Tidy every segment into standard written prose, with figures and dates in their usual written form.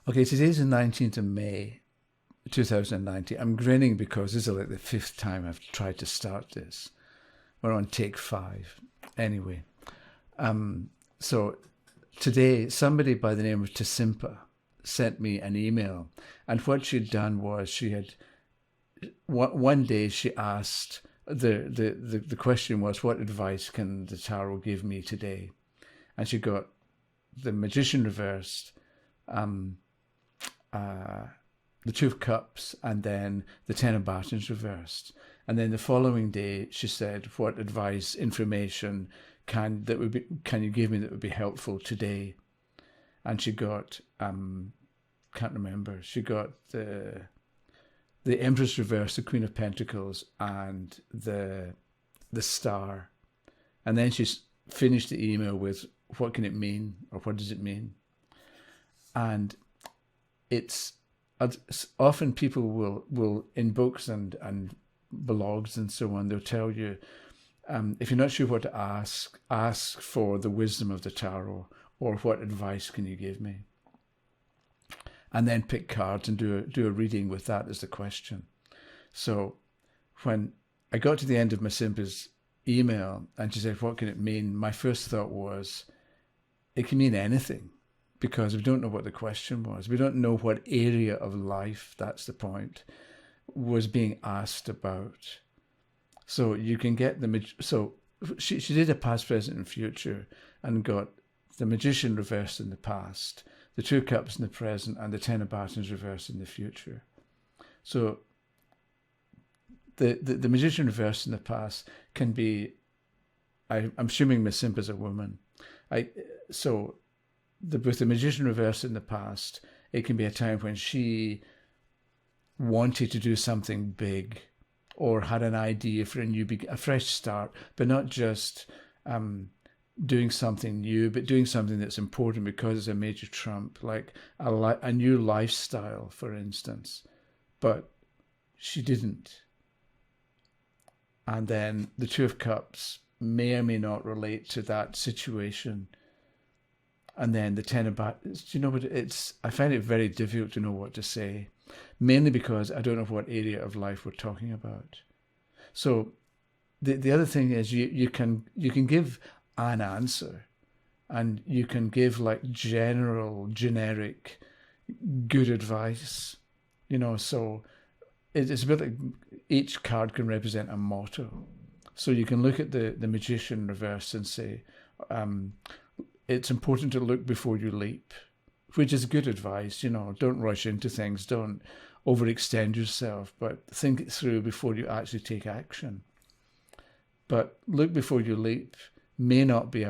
Okay, today's the 19th of May, 2019. I'm grinning because this is like the fifth time I've tried to start this. We're on take 5. Anyway, so today somebody by the name of Tasimpa sent me an email, and what she'd done was she had one day she asked the question was, what advice can the tarot give me today? And she got the Magician reversed, the Two of Cups, and then the Ten of Batons reversed. And then the following day, she said, "What advice, information can you give me that would be helpful today?" And she got can't remember. She got the Empress reversed, the Queen of Pentacles, and the Star. And then she finished the email with, "What can it mean?" or "What does it mean?" And it's often people will in books and blogs and so on, they'll tell you, if you're not sure what to ask for the wisdom of the tarot, or what advice can you give me? And then pick cards and do a reading with that as the question. So when I got to the end of Masimpa's email and she said, "What can it mean?" my first thought was, it can mean anything, because we don't know what the question was. We don't know what area of life, that's the point, was being asked about. So you can get so she did a past, present, and future, and got the Magician reversed in the past, the Two Cups in the present, and the Ten of Batons reversed in the future. So the Magician reversed in the past can be, I'm assuming Miss Simpa's a woman. With the Magician reversed in the past, it can be a time when she wanted to do something big, or had an idea for a fresh start, but not just doing something new, but doing something that's important because it's a major trump, like a new lifestyle, for instance. But she didn't. And then the Two of Cups may or may not relate to that situation. And then the Ten of Batons, you know what, I find it very difficult to know what to say, mainly because I don't know what area of life we're talking about. So the other thing is you can give an answer, and you can give like generic good advice, so it's a bit like each card can represent a motto. So you can look at the Magician reverse and say, it's important to look before you leap, which is good advice. Don't rush into things, don't overextend yourself, but think it through before you actually take action. But look before you leap may not be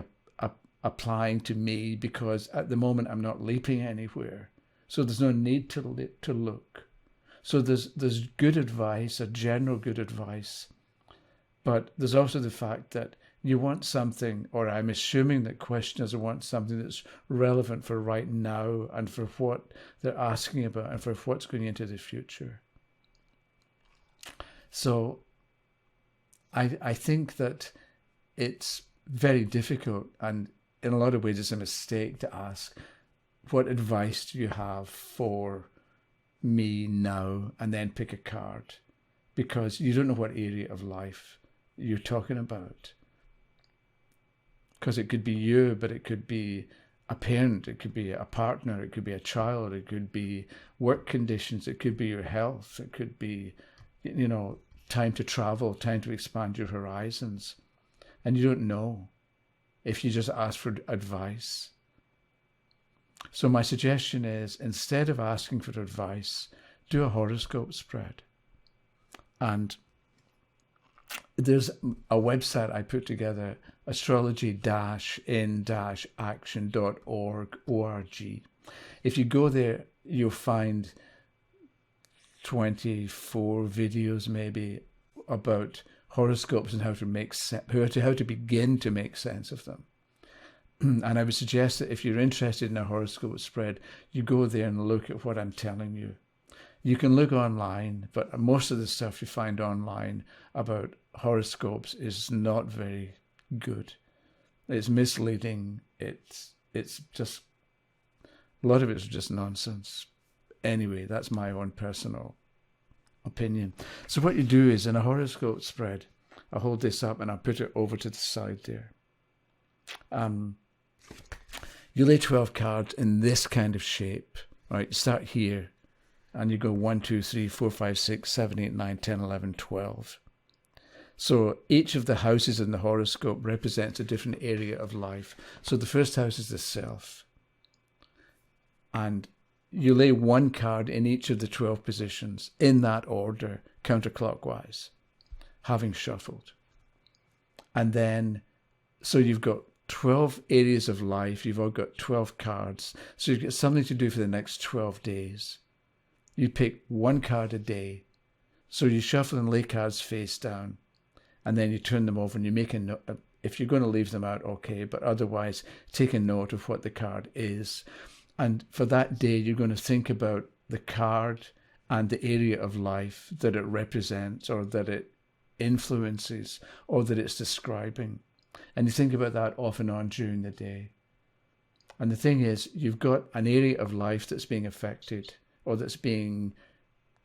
applying to me, because at the moment I'm not leaping anywhere. So there's no need to look. So there's good advice, a general good advice, but there's also the fact that you want something, or I'm assuming that questioners want something that's relevant for right now and for what they're asking about and for what's going into the future. So I think that it's very difficult, and in a lot of ways it's a mistake to ask, what advice do you have for me now, and then pick a card, because you don't know what area of life you're talking about. Because it could be you, but it could be a parent, it could be a partner, it could be a child, it could be work conditions, it could be your health, it could be, time to travel, time to expand your horizons. And you don't know if you just ask for advice. So my suggestion is, instead of asking for advice, do a horoscope spread. And there's a website I put together, astrology-in-action.org. If you go there, you'll find 24 videos maybe about horoscopes and how to begin to make sense of them. And I would suggest that if you're interested in a horoscope spread, you go there and look at what I'm telling you. You can look online, but most of the stuff you find online about horoscopes is not very good. It's misleading. It's just A lot of it's just nonsense. Anyway, that's my own personal opinion. So what you do is in a horoscope spread, I hold this up and I put it over to the side there. You lay 12 cards in this kind of shape, right? You start here and you go 1, 2, 3, 4, 5, 6, 7, 8, 9, 10, 11, 12. So each of the houses in the horoscope represents a different area of life. So the first house is the self. And you lay one card in each of the 12 positions in that order, counterclockwise, having shuffled. And then, so you've got 12 areas of life. You've all got 12 cards. So you've got something to do for the next 12 days. You pick one card a day. So you shuffle and lay cards face down. And then you turn them over and you make a note. If you're going to leave them out, okay. But otherwise, take a note of what the card is. And for that day, you're going to think about the card and the area of life that it represents or that it influences or that it's describing. And you think about that off and on during the day. And the thing is, you've got an area of life that's being affected or that's being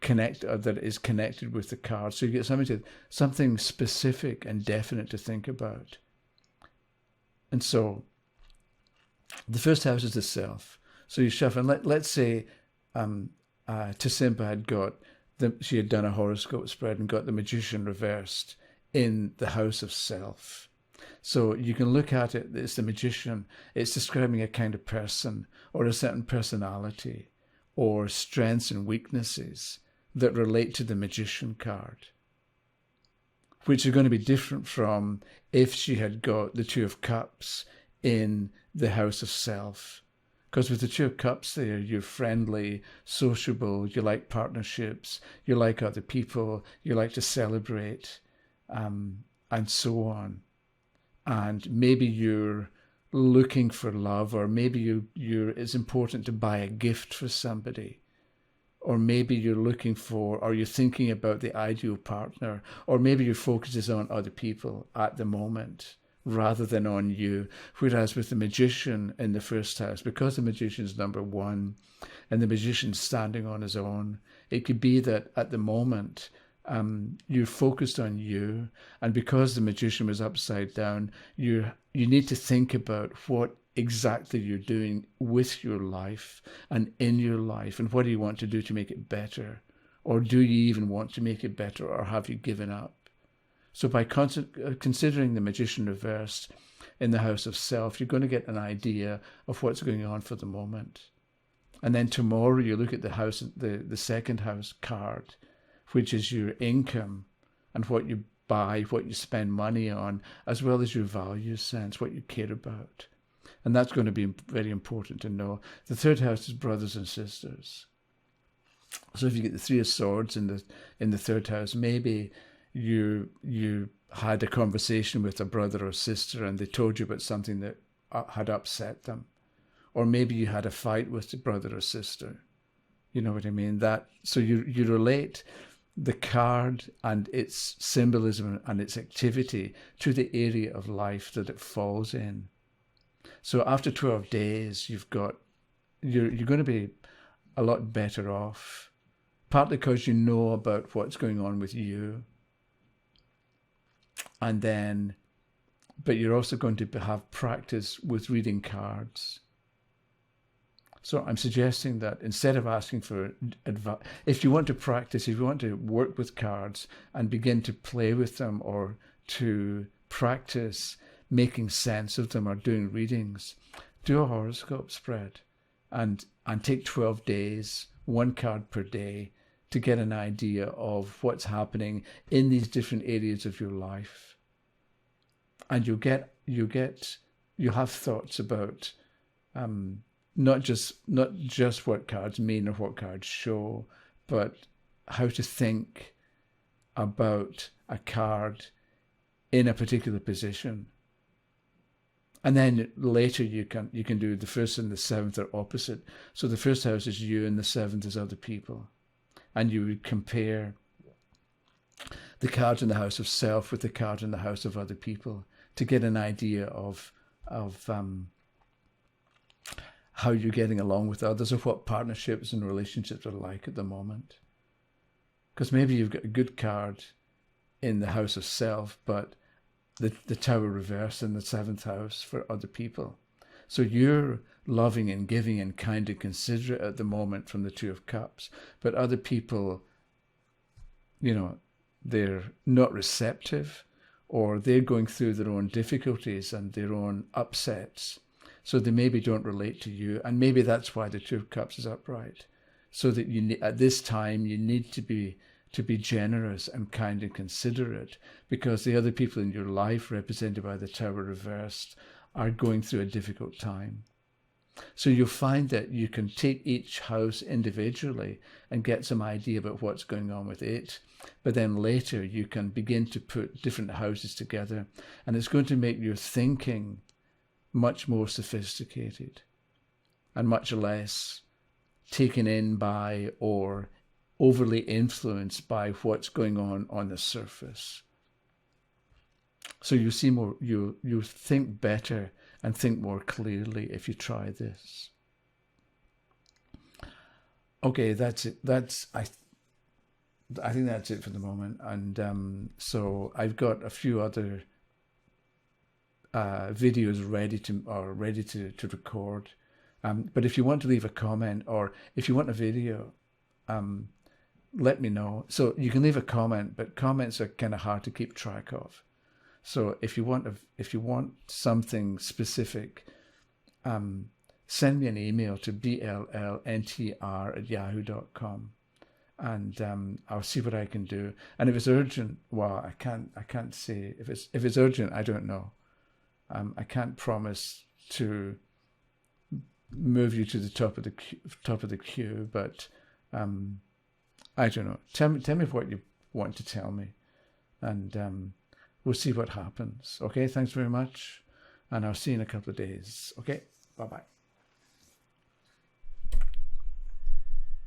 connected or that is connected with the card. So you get something specific and definite to think about. And so the first house is the self. So you shuffle, and let's say Tasimba had she had done a horoscope spread and got the Magician reversed in the house of self. So you can look at it, it's the Magician, it's describing a kind of person or a certain personality or strengths and weaknesses that relate to the Magician card, which are going to be different from if she had got the Two of Cups in the house of self. Because with the Two of Cups there, you're friendly, sociable, you like partnerships, you like other people, you like to celebrate, and so on. And maybe you're looking for love, or maybe it's important to buy a gift for somebody. Or maybe you're you're thinking about the ideal partner, or maybe your focus is on other people at the moment, rather than on you. Whereas with the Magician in the first house, because the Magician's number one and the Magician's standing on his own, it could be that at the moment you're focused on you, and because the Magician was upside down, you need to think about what exactly you're doing with your life and in your life, and what do you want to do to make it better, or do you even want to make it better, or have you given up? So by considering the Magician reversed in the house of self, you're going to get an idea of what's going on for the moment. And then tomorrow you look at the second house card, which is your income and what you buy, what you spend money on, as well as your value sense, what you care about. And that's going to be very important to know. The third house is brothers and sisters. So if you get the Three of Swords in the third house, maybe you had a conversation with a brother or sister and they told you about something that had upset them. Or maybe you had a fight with the brother or sister. You know what I mean? So you relate the card and its symbolism and its activity to the area of life that it falls in. So after 12 days, you're going to be a lot better off, partly because you know about what's going on with you. And then, but you're also going to have practice with reading cards. So I'm suggesting that instead of asking for advice, if you want to practice, if you want to work with cards and begin to play with them or to practice making sense of them or doing readings, do a horoscope spread and take 12 days, one card per day, to get an idea of what's happening in these different areas of your life. And you'll have thoughts about not just what cards mean or what cards show, but how to think about a card in a particular position. And then later you can do the first and the seventh are opposite. So the first house is you and the seventh is other people. And you would compare the card in the house of self with the card in the house of other people to get an idea of how you're getting along with others or what partnerships and relationships are like at the moment. Because maybe you've got a good card in the house of self, but the Tower reverse in the 7th house for other people. So you're loving and giving and kind and considerate at the moment from the 2 of Cups, but other people, they're not receptive, or they're going through their own difficulties and their own upsets. So they maybe don't relate to you, and maybe that's why the 2 of Cups is upright. So that at this time you need to be generous and kind and considerate, because the other people in your life, represented by the Tower reversed, are going through a difficult time. So you'll find that you can take each house individually and get some idea about what's going on with it. But then later you can begin to put different houses together, and it's going to make your thinking much more sophisticated and much less taken in by or overly influenced by what's going on the surface. So you see more, you think better and think more clearly if you try this. Okay, that's it. I think that's it for the moment. And so I've got a few other videos ready to record. But if you want to leave a comment, or if you want a video, let me know. So you can leave a comment, but comments are kind of hard to keep track of. So if you want something specific, send me an email to bllntr@yahoo.com, and I'll see what I can do. And if it's urgent, well, I can't say if it's urgent. I don't know. I can't promise to move you to the top of the queue, but I don't know. Tell me what you want to tell me, and we'll see what happens. Okay, thanks very much, and I'll see you in a couple of days. Okay, bye-bye.